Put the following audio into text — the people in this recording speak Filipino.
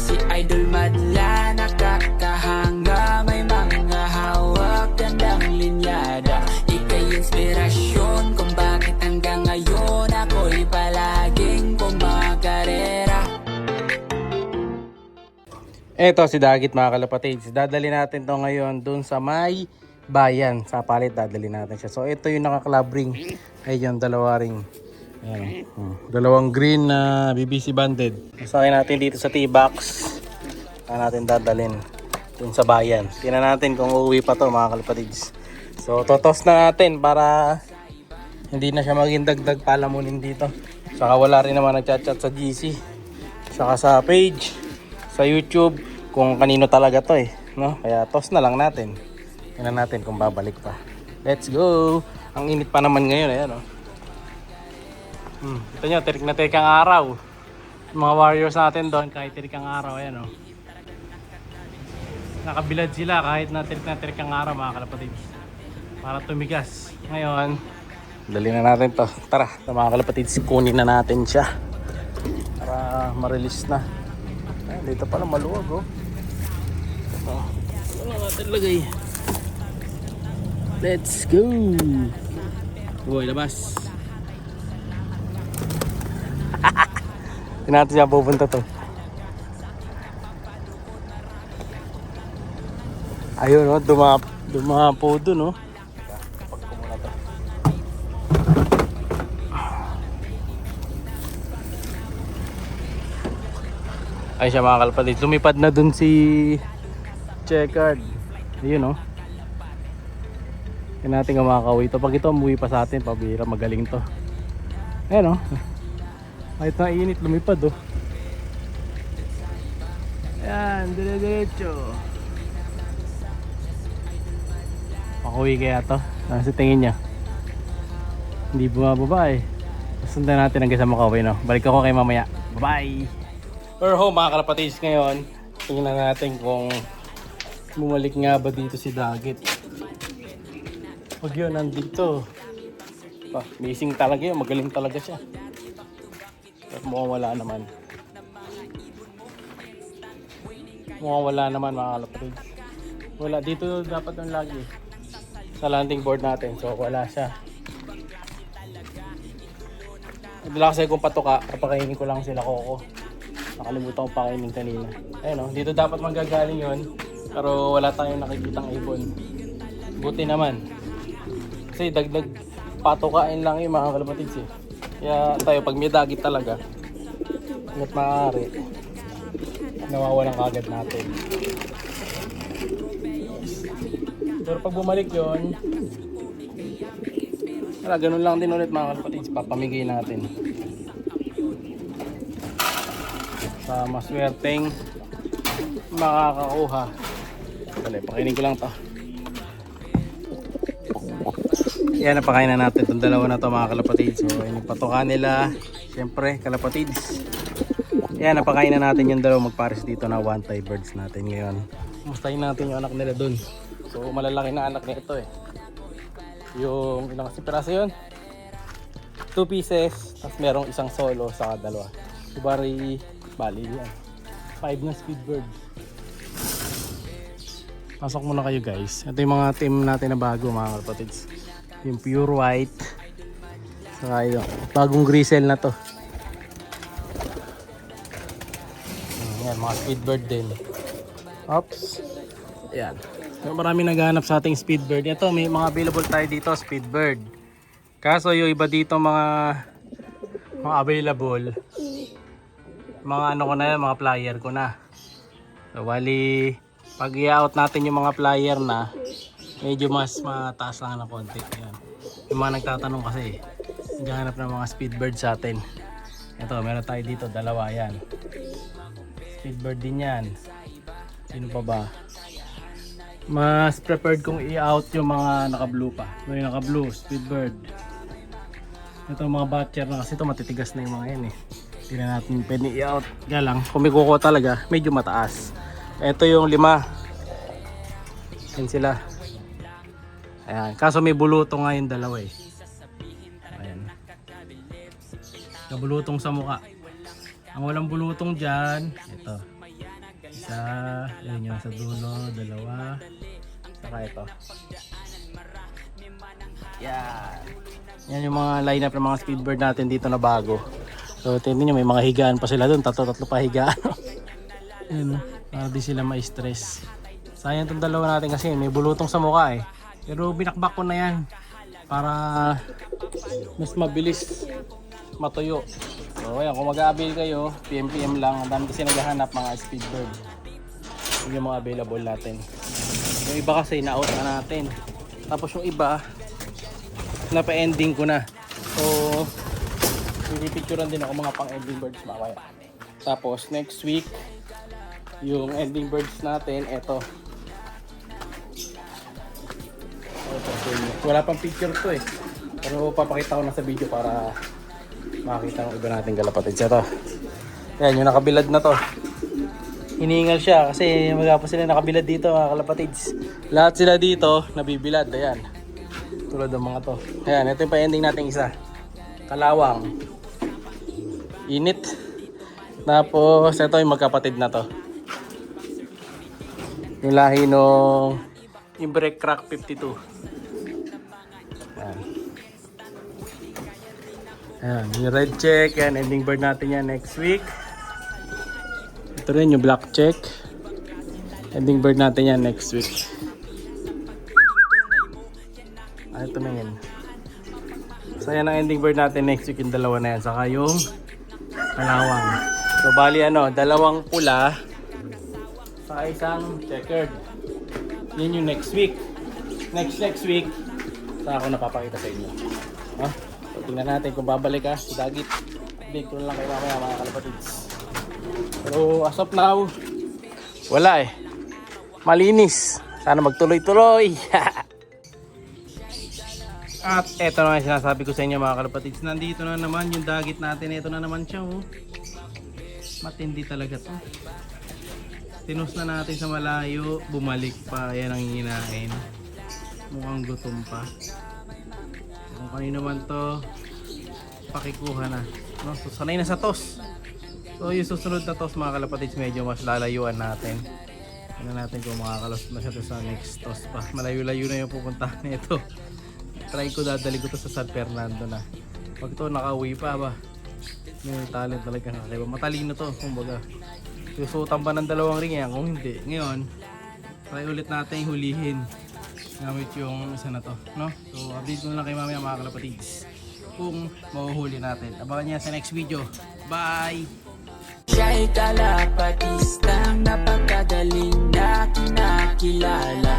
si Idol madla, nakakahanga, may mga hawak, gandang linyada. Ika'y inspirasyon kung bakit hanggang ngayon ako'y palaging kumakarera. Eto si Dagit mga kalapatids. Dadali natin to ngayon dun sa may bayan. Sa palit dadali natin siya. So ito yung naka-club ring. Ayun, dalawa ring. Ayan. Dalawang green na BBC banded. Sasakin natin dito sa T-box. Saan natin dadalhin dun sa bayan. Tingnan natin kung uuwi pa to mga kalapatids. So totos na natin para hindi na siya maging dagdag palamunin dito. Saka wala rin naman nagchat-chat sa GC. Saka sa page, sa YouTube, kung kanino talaga to no? Kaya toss na lang natin. Tingnan natin kung babalik pa. Let's go! Ang init pa naman ngayon, ayan Ito nyo, tirik na tirik ang araw. Yung mga warriors natin doon, kahit tirik ang araw, ayan nakabilad sila kahit na tirik ang araw mga kalapatids. Para tumigas. Ngayon, dali na natin to. Tara, mga kalapatids, kunin na natin siya. Para ma-release na. Ayan, dito pala maluwag Wala natin lagay. Let's go! Uy, labas. Natin siya pupunta to. Ayun dumapo dun Ay siya mga kalapatids, lumipad na dun si Checkered. Ayun Hindi natin makakauwi ito. Pag ito umuwi pa sa atin, pabira, magaling to. Ayan kahit na init, lumipad Ayan, dire-diretso. Pakuwi kaya to? Ano sa tingin niya? Hindi bumababa Sundan natin hanggang sa makauwi Balik ako kay mamaya. Bye-bye! We're home mga kalapatids ngayon. Tingnan natin kung bumalik nga ba dito si Dagit. Pag yun, nandito. Missing talaga yun. Magaling talaga siya. Pero mukhang wala naman. Mukhang wala naman mga kalapatids. Wala. Dito dapat yung lagi. Sa landing board natin. So wala siya. Dala kasi kung patuka, kapakainin ko lang sila Coco. Nakalimutan kong pakainin kanina. Ayun dito dapat manggagaling yun. Pero wala tayong nakikitang ibon. Buti naman. Kasi dagdag patukain lang yung mga kalapatids Kaya tayo pag may dagit talaga, hanggat maaari, nawawalan kagad natin. Pero pag bumalik yun, ganun lang din ulit mga kalapatids. Papamigay natin sa maswerteng makakakuha. Pakinin ko lang to. Yan, napakain na natin itong dalawa na to mga kalapatids. So yung patuka nila, syempre kalapatids. Yan, napakain na natin yung dalawa. Magpares dito na one Thai birds natin ngayon. Mustahin natin yung anak nila dun. So malalaki na anak na ito Yung ilang kasi piraso yun? 2 pieces. Tapos merong isang solo sa dalawa. Bali yan 5 na speed bird. Pasok muna kayo guys. Ito yung mga team natin na bago mga kalapatids. Yung pure white. Saka yung bagong grisel na to. Yan, mga speed bird din. Oops. Ayan. Marami naghahanap sa ating speed bird. Ito, may mga available tayo dito, speed bird. Kaso yung iba dito mga available, mga ano ko na yan, mga flyer ko na. So, wali, pag i-out natin yung mga flyer na, medyo mas mataas lang ng konti. Yan. Yung mga nagtatanong kasi, naghahanap ng mga speed bird sa atin. Ito, meron tayo dito, dalawa yan. Speed bird din yan. Sino pa ba? Mas preferred kong i-out yung mga naka-blue pa. Yung naka-blue, speed bird. Ito mga batcher na kasi ito matitigas na yung mga yan Hindi na natin pwede i-out. Kaya lang, kung may kuko talaga, medyo mataas. Ito yung 5. Yan sila. Ayan. Kaso may bulutong nga yung dalawa Ayan. Kabulutong sa mukha. Ang walang bulutong dyan, ito. Isa, yun yung sa dulo, dalawa, saka ito. Yan. Yan yung mga lineup ng mga speedbird natin dito na bago. So tingnan nyo, may mga higaan pa sila doon, tatlo pa higaan. Yan, para di sila ma-stress. Sayang itong dalawa natin kasi may bulutong sa mukha eh. Pero binakbak ko na yan para mas mabilis matuyo. So ayan, kung mag-a-avail kayo, PM lang. Ang dami kasi naghahanap mga speedbird. Yun yung mga available natin. Yung iba kasi na-out na natin. Tapos yung iba, napa-ending ko na. So, pipicturean din ako mga pang-ending birds mamaya. Tapos next week, yung ending birds natin, eto. Wala pang picture to eh. Pero papakita ko na sa video para makita ng iba nating kalapatids. Ito. Yan, yung nakabilad na to. Hiningal siya kasi magapa sila nakabilad dito mga kalapatids. Lahat sila dito nabibilad. Ayan. Tulad ng mga to. Ayan, ito yung pa-ending nating isa. Kalawang. Init. Tapos ito yung magkapatid na to. Yung lahi nung Imbrek Crack 52. Ayan. Ayan, yung red check. Yan, ending bird natin yan next week. Ito rin yung black check. Ending bird natin yan next week. Ah, ito na yan. So yan ang ending bird natin next week, yung dalawa na yan. Saka yung kalawang. So bali ano, dalawang pula saka isang checkered. Yan yung next week. Next week, saka ako napapakita sa inyo. Huh? So tingnan natin kung babalik ka sa dagit. Update ko na lang kayo mamaya mga kalapatids. Pero as of now, wala eh. Malinis. Sana magtuloy-tuloy. At eto na yung sinasabi ko sa inyo mga kalapatids. Nandito na naman yung dagit natin. Ito na naman siya oh. Matindi talaga to. Tinus na natin sa malayo. Bumalik pa. Yan ang hihinain. Mukhang gutom pa. Kung kanino man to, pakikuha na. No? So sanay na sa tos. So yung susunod na toss mga kalapatids, medyo mas lalayuan natin. Tignan natin kung makakalos na siya sa next toss pa. Malayo-layo na yung pupuntahan nito. Try ko, dadali ko to sa San Fernando na. Pag to nakauwi pa ba, may talent talaga kakaiba. Matalino to, kumbaga. Susutan ba ng dalawang ring yan? Kung hindi, ngayon try ulit natin hulihin gamit yung isa na to, no? So update ko na lang kay mamaya mga kalapatids kung mahuhuli natin. Abangan niya sa next video. Bye! Siya'y kalapatistang napakagaling na kinakilala.